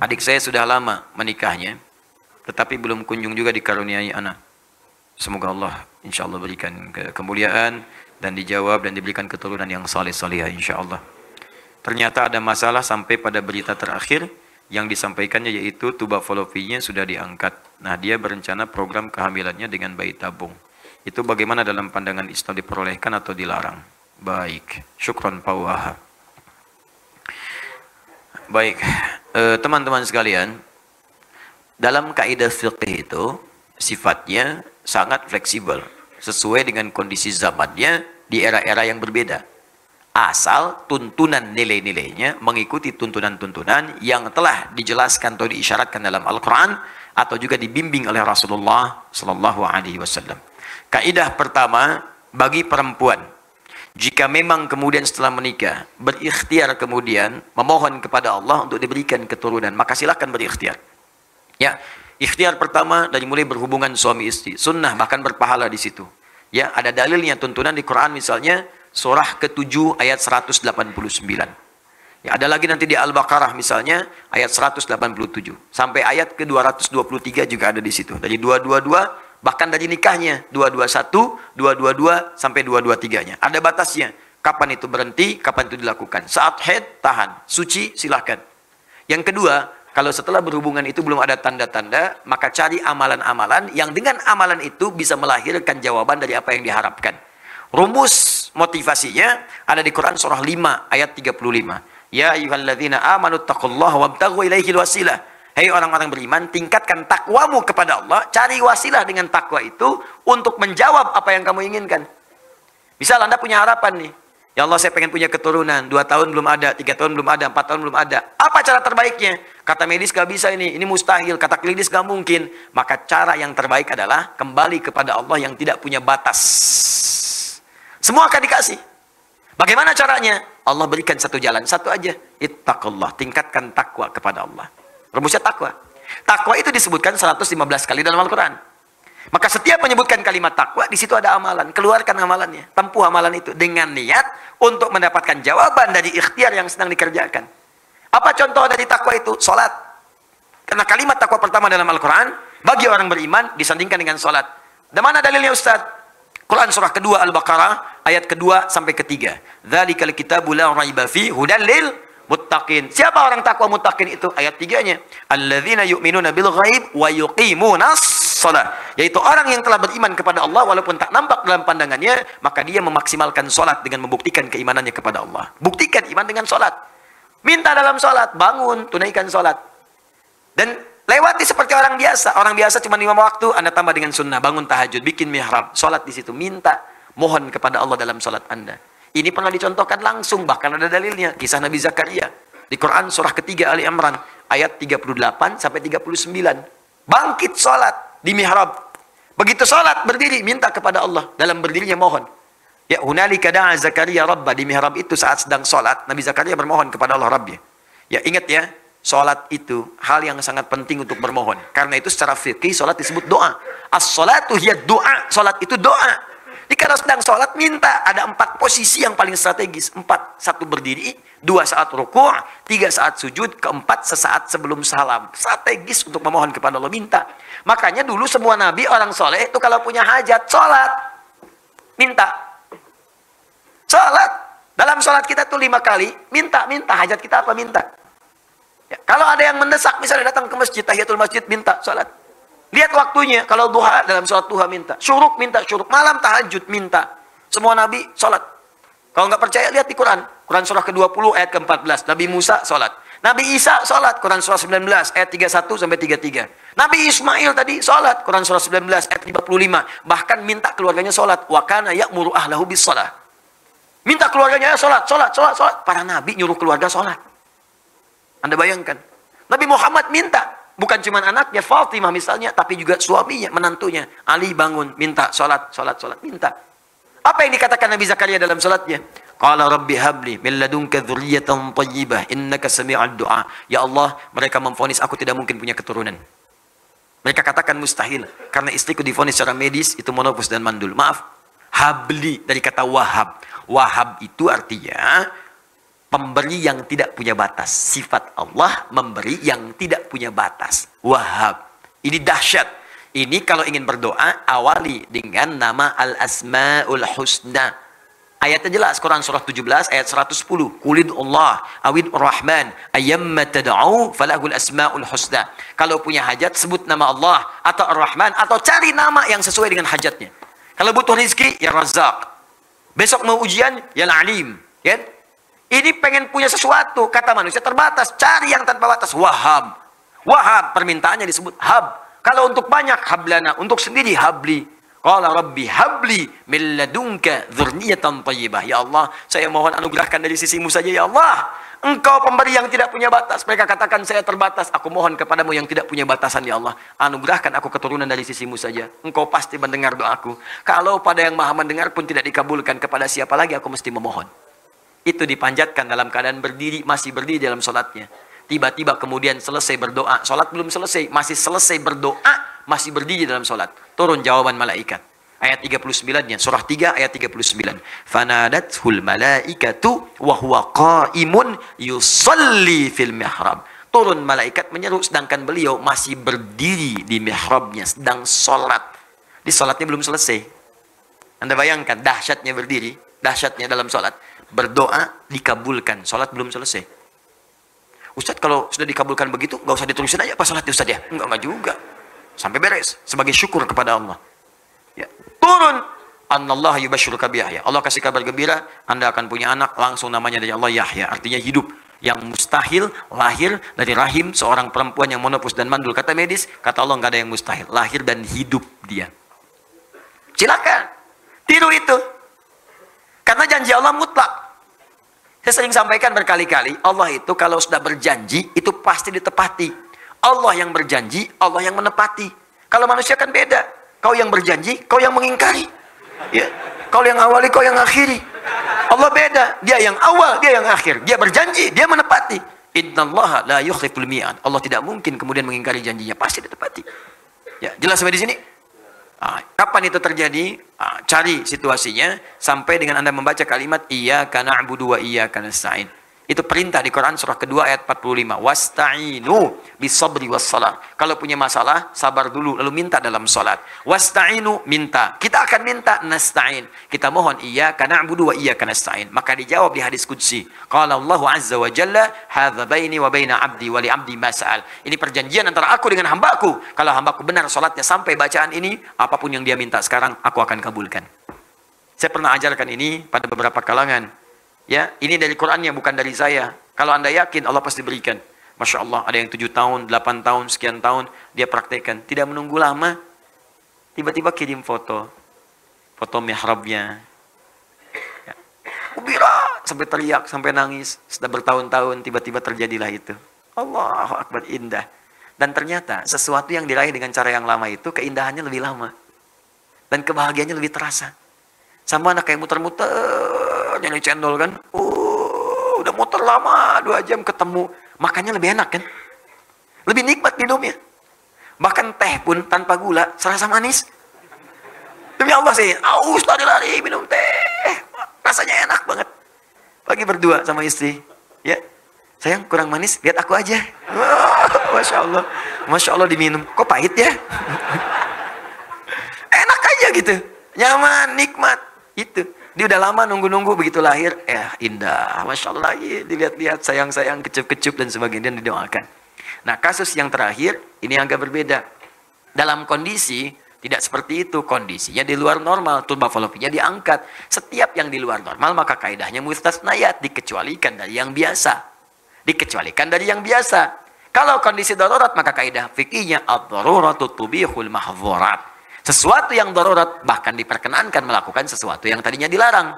Adik saya sudah lama menikahnya, tetapi belum kunjung juga dikaruniai anak. Semoga Allah insya Allah berikan kemuliaan dan dijawab dan diberikan keturunan yang saleh-salihah insya Allah. Ternyata ada masalah sampai pada berita terakhir yang disampaikannya yaitu tuba fallopiannya sudah diangkat. Nah, dia berencana program kehamilannya dengan bayi tabung. Itu bagaimana dalam pandangan Islam, diperolehkan atau dilarang? Baik, syukron Pak Wahab. Baik, teman-teman sekalian, dalam kaidah fiqih itu sifatnya sangat fleksibel, sesuai dengan kondisi zamannya di era-era yang berbeda. Asal tuntunan nilai-nilainya mengikuti tuntunan-tuntunan yang telah dijelaskan atau diisyaratkan dalam Al-Quran atau juga dibimbing oleh Rasulullah Sallallahu Alaihi Wasallam. Kaidah pertama, bagi perempuan, jika memang kemudian setelah menikah berikhtiar kemudian memohon kepada Allah untuk diberikan keturunan, maka silakan berikhtiar. Ya, ikhtiar pertama dari mulai berhubungan suami istri, sunnah bahkan berpahala di situ. Ya, ada dalilnya tuntunan di Quran misalnya surah ke-7 ayat 189. Ya, ada lagi nanti di Al-Baqarah misalnya ayat 187 sampai ayat ke-223 juga ada di situ. Dari 222 bahkan dari nikahnya 221, 222 sampai 223-nya. Ada batasnya. Kapan itu berhenti, kapan itu dilakukan. Saat haid tahan, suci silahkan. Yang kedua, kalau setelah berhubungan itu belum ada tanda-tanda, maka cari amalan-amalan yang dengan amalan itu bisa melahirkan jawaban dari apa yang diharapkan. Rumus motivasinya ada di Quran surah 5 ayat 35. Ya ayyuhalladzina amanu taqullaha wabtaghu ilaihil wasilah. Hei orang-orang beriman, tingkatkan takwamu kepada Allah, cari wasilah dengan takwa itu untuk menjawab apa yang kamu inginkan. Misal Anda punya harapan nih, ya Allah saya pengen punya keturunan, 2 tahun belum ada, 3 tahun belum ada, 4 tahun belum ada. Apa cara terbaiknya? Kata medis gak bisa ini mustahil, kata klinis gak mungkin. Maka cara yang terbaik adalah kembali kepada Allah yang tidak punya batas. Semua akan dikasih. Bagaimana caranya? Allah berikan satu jalan, satu aja. Ittaqullah, tingkatkan takwa kepada Allah. Rumusnya takwa. Takwa itu disebutkan 115 kali dalam Al-Quran. Maka setiap menyebutkan kalimat takwa, di situ ada amalan. Keluarkan amalannya, tempuh amalan itu dengan niat untuk mendapatkan jawaban dari ikhtiar yang sedang dikerjakan. Apa contoh dari takwa itu? Salat. Karena kalimat takwa pertama dalam Al-Quran bagi orang beriman disandingkan dengan salat. Dan mana dalilnya Ustaz? Quran surah kedua Al-Baqarah ayat kedua sampai ketiga. Dzalikal kitabu la raiba fi hudal lil muttaqin. Siapa orang takwa muttaqin itu? Ayat 3-nya. Alladzina yu'minuna bil ghaib wa yuqimunas shalah. Yaitu orang yang telah beriman kepada Allah walaupun tak nampak dalam pandangannya, maka dia memaksimalkan salat dengan membuktikan keimanannya kepada Allah. Buktikan iman dengan salat. Minta dalam salat, bangun, tunaikan salat. Dan lewati seperti orang biasa. Orang biasa cuma 5 waktu, Anda tambah dengan sunnah. Bangun tahajud, bikin mihrab, sholat di situ. Minta, mohon kepada Allah dalam sholat Anda. Ini pernah dicontohkan langsung, bahkan ada dalilnya. Kisah Nabi Zakaria. Di Quran surah ketiga Ali Imran, ayat 38 sampai 39. Bangkit sholat di mihrab. Begitu sholat, berdiri, minta kepada Allah. Dalam berdirinya mohon. Ya, hunalika da'a Zakaria Rabbah. Di mihrab itu saat sedang sholat, Nabi Zakaria bermohon kepada Allah Rabbnya. Ya, ingat ya. Salat itu hal yang sangat penting untuk bermohon. Karena itu secara fikih salat disebut doa. As-salatu hiya doa. Salat itu doa. Jadi kalau sedang salat minta. Ada 4 posisi yang paling strategis. 4. 1 berdiri. 2 saat rukuk. 3 saat sujud. 4 sesaat sebelum salam. Strategis untuk memohon kepada Allah. Minta. Makanya dulu semua nabi orang soleh itu kalau punya hajat salat. Minta. Salat. Dalam salat kita tuh 5 kali. Minta. Hajat kita apa? Minta. Ya, kalau ada yang mendesak, misalnya datang ke masjid, tahiyatul masjid, minta salat. Lihat waktunya. Kalau duha, dalam salat duha minta. Syuruk, minta syuruk. Malam tahajud, minta. Semua nabi, salat. Kalau nggak percaya, lihat di Quran. Quran surah ke-20, ayat ke-14. Nabi Musa, salat. Nabi Isa, salat. Quran surah 19, ayat 31 sampai 33. Nabi Ismail tadi, salat. Quran surah 19, ayat 55. Bahkan minta keluarganya salat. Wa kana ya'muru ahlahu bis salat. Minta keluarganya, salat. Para nabi nyuruh keluarga salat. Anda bayangkan, Nabi Muhammad minta, bukan cuma anaknya Fatimah misalnya, tapi juga suaminya, menantunya. Ali bangun, minta salat, minta. Apa yang dikatakan Nabi Zakaria dalam salatnya? Qala rabbi habli min ladunka dzurriyyatan thayyibah innaka sami'ud du'a. Ya Allah, mereka memvonis aku tidak mungkin punya keturunan. Mereka katakan mustahil karena istriku divonis secara medis itu menopause dan mandul. Maaf. Habli dari kata wahab. Wahab itu artinya pemberi yang tidak punya batas. Sifat Allah memberi yang tidak punya batas. Wahhab. Ini dahsyat. Ini kalau ingin berdoa, awali dengan nama Al-Asma'ul Husna. Ayatnya jelas, Quran surah 17 ayat 110. Qulid Allah awid Rahman ayyamma tad'u falahul asma'ul husna. Kalau punya hajat, sebut nama Allah atau Ar-Rahman, atau cari nama yang sesuai dengan hajatnya. Kalau butuh rezeki, ya Razzaq. Besok mau ujian, ya Alim. Ya? Ini pengen punya sesuatu, kata manusia terbatas. Cari yang tanpa batas. Wahhab. Wahhab, permintaannya disebut hab. Kalau untuk banyak, hablana. Untuk sendiri, habli. Qala rabbi habli min ladunka dzurriyyatan thayyibah. Ya Allah, saya mohon anugerahkan dari sisimu saja ya Allah. Engkau pemberi yang tidak punya batas. Mereka katakan saya terbatas. Aku mohon kepadamu yang tidak punya batasan ya Allah. Anugerahkan aku keturunan dari sisimu saja. Engkau pasti mendengar doaku. Kalau pada yang maha mendengar pun tidak dikabulkan, kepada siapa lagi aku mesti memohon? Itu dipanjatkan dalam keadaan berdiri, masih berdiri dalam sholatnya. Tiba-tiba kemudian selesai berdoa. Sholat belum selesai, masih selesai berdoa. Masih berdiri dalam sholat. Turun jawaban malaikat. Ayat 39-nya. Surah 3 ayat 39. Fanadathul malaikatu wa huwa qa'imun yusalli fil mihrab. Turun malaikat menyeru sedangkan beliau masih berdiri di mihrabnya. Sedang sholat. Di sholatnya belum selesai. Anda bayangkan dahsyatnya berdiri. Dahsyatnya dalam sholat. Berdoa dikabulkan. Sholat belum selesai. Ustaz, kalau sudah dikabulkan begitu, nggak usah diterusin aja pas sholat Ustaz ya? Enggak juga. Sampai beres sebagai syukur kepada Allah. Ya. Turun, Anallah yubasyiruka bi Yahya. Allah kasih kabar gembira, Anda akan punya anak, langsung namanya dari Allah Yahya, artinya hidup. Yang mustahil lahir dari rahim seorang perempuan yang monopus dan mandul. Kata medis, kata Allah nggak ada yang mustahil, lahir dan hidup dia. Silakan tiru itu, karena janji Allah mutlak. Saya sering sampaikan berkali-kali, Allah itu kalau sudah berjanji itu pasti ditepati. Allah yang berjanji, Allah yang menepati. Kalau manusia kan beda. Kau yang berjanji, kau yang mengingkari. Ya. Kau yang awali, kau yang akhiri. Allah beda. Dia yang awal, dia yang akhir. Dia berjanji, dia menepati. Innallaha la yukhliful mi'ad. Allah tidak mungkin kemudian mengingkari janjinya. Pasti ditepati. Ya, jelas sampai di sini? Kapan itu terjadi? Cari situasinya sampai dengan Anda membaca kalimat iyyaka na'budu wa iyyaka nasta'in. Itu perintah di Quran surah kedua ayat 45. Wasta'inu bisabri wassalah. Kalau punya masalah, sabar dulu lalu minta dalam salat. Wasta'inu, minta. Kita akan minta nasta'in. Kita mohon iyyaka na'budu wa iyyaka nasta'in. Maka dijawab di hadis qudsi. Qala Allahu azza wa jalla, hadza baini wa baina 'abdi wa li 'abdi ma sa'al. Ini perjanjian antara aku dengan hambaku. Kalau hambaku benar salatnya sampai bacaan ini, apapun yang dia minta sekarang aku akan kabulkan. Saya pernah ajarkan ini pada beberapa kalangan. Ya, ini dari Qurannya, bukan dari saya. Kalau Anda yakin, Allah pasti berikan. Masya Allah, ada yang 7 tahun, 8 tahun, sekian tahun, dia praktekkan. Tidak menunggu lama, tiba-tiba kirim foto. Foto mihrabnya. Ya. Ubira, sampai teriak, sampai nangis. Sudah bertahun-tahun, tiba-tiba terjadilah itu. Allahu Akbar, indah. Dan ternyata, sesuatu yang diraih dengan cara yang lama itu, keindahannya lebih lama. Dan kebahagiaannya lebih terasa. Sama anak kayak muter-muter, nyari cendol kan, udah muter lama 2 jam ketemu, makannya lebih enak kan, lebih nikmat minumnya. Bahkan teh pun tanpa gula serasa manis. Demi Allah sih, aus lari-lari minum teh, rasanya enak banget. Pagi berdua sama istri, ya sayang kurang manis, lihat aku aja. Masya Allah diminum, kok pahit ya? Enak aja gitu, nyaman, nikmat, itu. Dia udah lama nunggu-nunggu, begitu lahir, indah, Masya Allah, dilihat-lihat, sayang-sayang, kecup-kecup, dan sebagainya, dan didoakan. Nah, kasus yang terakhir, ini agak berbeda. Dalam kondisi, tidak seperti itu, kondisinya di luar normal, turba falopinya diangkat. Setiap yang di luar normal, maka kaidahnya mustasnayat, dikecualikan dari yang biasa. Dikecualikan dari yang biasa. Kalau kondisi darurat, maka kaidah fikihnya, ad-daruratu tubihul mahdzurat. Sesuatu yang darurat bahkan diperkenankan melakukan sesuatu yang tadinya dilarang.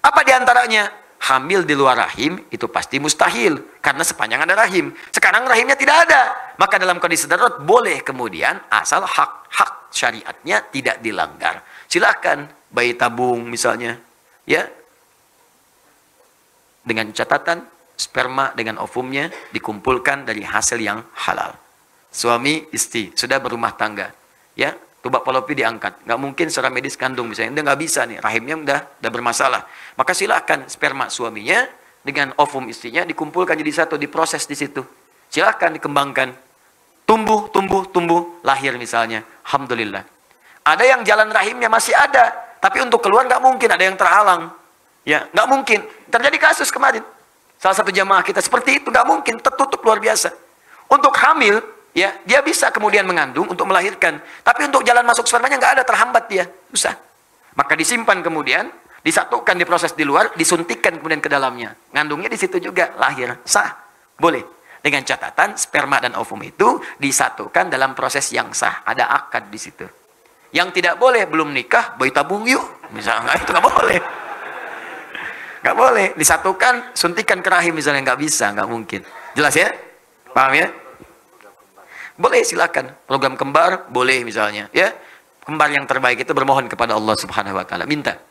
Apa diantaranya? Hamil di luar rahim itu pasti mustahil karena sepanjang ada rahim. Sekarang rahimnya tidak ada, maka dalam kondisi darurat boleh kemudian asal hak syariatnya tidak dilanggar. Silakan bayi tabung misalnya, ya, dengan catatan sperma dengan ovumnya dikumpulkan dari hasil yang halal. Suami istri sudah berumah tangga, ya. Tubak falopi diangkat. Nggak mungkin secara medis kandung misalnya. Udah nggak bisa nih. Rahimnya udah bermasalah. Maka silakan sperma suaminya dengan ovum istrinya dikumpulkan jadi satu, diproses di situ. Silakan dikembangkan. Tumbuh, lahir misalnya. Alhamdulillah. Ada yang jalan rahimnya masih ada, tapi untuk keluar nggak mungkin, ada yang terhalang. Ya, nggak mungkin. Terjadi kasus kemarin. Salah satu jamaah kita seperti itu, nggak mungkin, tertutup luar biasa. Untuk hamil, ya, dia bisa kemudian mengandung untuk melahirkan, tapi untuk jalan masuk spermanya nggak ada, terhambat dia, susah. Maka disimpan kemudian, disatukan, diproses di luar, disuntikkan kemudian ke dalamnya. Ngandungnya di situ juga, lahir, sah, boleh. Dengan catatan sperma dan ovum itu disatukan dalam proses yang sah, ada akad di situ. Yang tidak boleh, belum nikah, bayi tabung yuk, misalnya, itu nggak boleh. Nggak boleh, disatukan, suntikan ke rahim misalnya, nggak bisa, nggak mungkin. Jelas ya? Paham ya? Boleh, silakan. Program kembar, boleh misalnya. Ya, kembar yang terbaik itu bermohon kepada Allah Subhanahu Wa Taala, minta.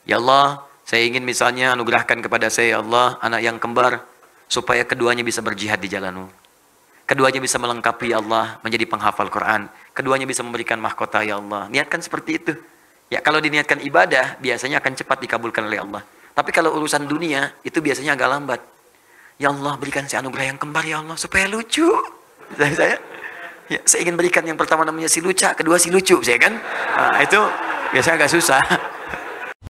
Ya Allah, saya ingin misalnya anugerahkan kepada saya, ya Allah, anak yang kembar, supaya keduanya bisa berjihad di jalan-Mu. Keduanya bisa melengkapi, ya Allah, menjadi penghafal Quran. Keduanya bisa memberikan mahkota, ya Allah. Niatkan seperti itu. Ya, kalau diniatkan ibadah, biasanya akan cepat dikabulkan oleh Allah. Tapi kalau urusan dunia, itu biasanya agak lambat. Ya Allah, berikan saya anugerah yang kembar, ya Allah, supaya lucu. Saya ingin berikan yang pertama namanya si luca, kedua si lucu, saya kan. Nah, itu biasanya agak susah.